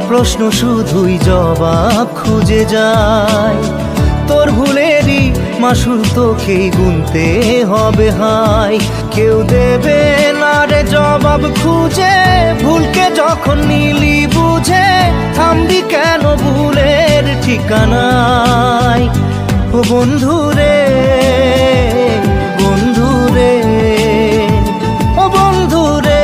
প্রশ্ন শুধুই জবাব খুঁজে যায়, তোর ভুলেরই মাসুল তোকেই গুনতে হবে হাই। কেউ দেবে না রে জবাব খুঁজে, ভুলকে যখন নিলি বুঝে থামবি কেন ভুলের ঠিকানায়। ও বন্ধু রে, বন্ধু রে, ও বন্ধু রে,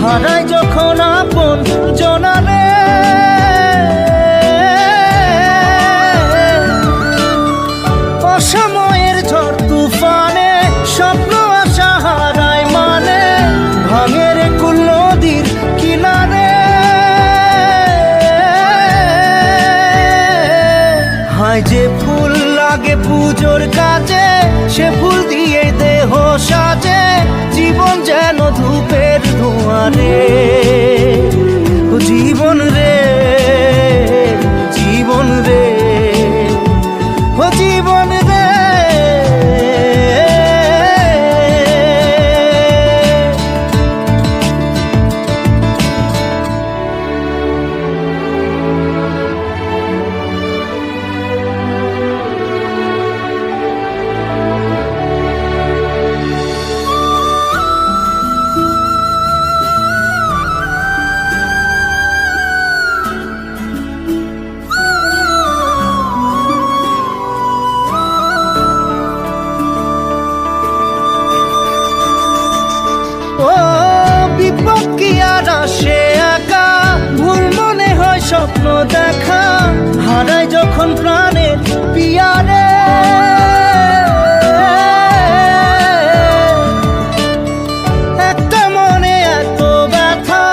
হারাই যখন আপন জনারে, অসময়ের ঝড় তুফানে স্বপ্ন আশা হারায় মানে, ভাঙের কুল নদীর কিনারে। হায় যে ফুল লাগে পুজোর কাজে, সে ফুল দিয়ে দেহ সাজে, জীবন যেন ধূপের ধোঁয়ারে। ও জীবন রে, জীবন রে, ও জীবন রে। ও বিপদ কি আর আসে একা, ভুল মনে হয় স্বপ্ন দেখা, হারাই যখন প্রাণের পিয়ারে। একটা মনে এত ব্যথা,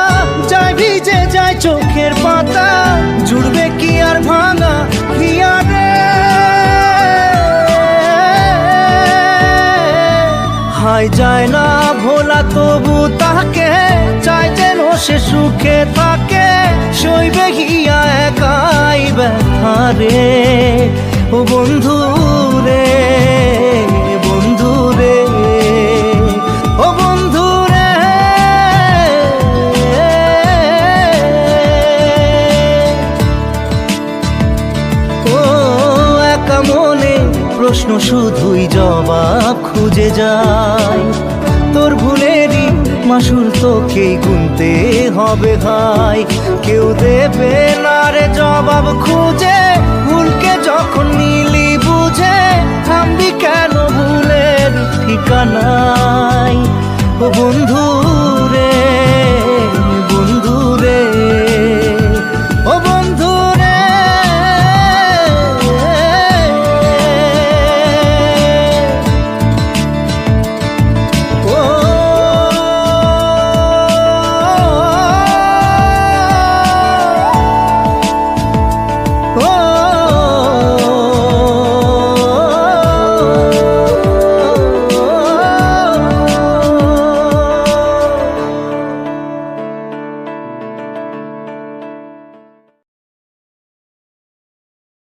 যায় ভিজে যায় চোখের পাতা, জুড়বে কি আর ভাঙা হিয়ারে। হায় যায় না ভোলা তবু তাকে, চাই যেন সে সুখে থাকে, সইবে গিয়া একাই ব্যথা রে। ও বন্ধু রে, বন্ধু রে, ও বন্ধু রে। ও একা মনে প্রশ্ন শুধুই জবাব খুঁজে যায়, তোর ভুলেরই মাসুল তোকেই গুনতে হবে ভাই। কেউ দেবে না রে জবাব খুঁজে, ভুলকে যখন নিলি বুঝে থামবি কেন ভুলের ঠিকানায়। ও বন্ধু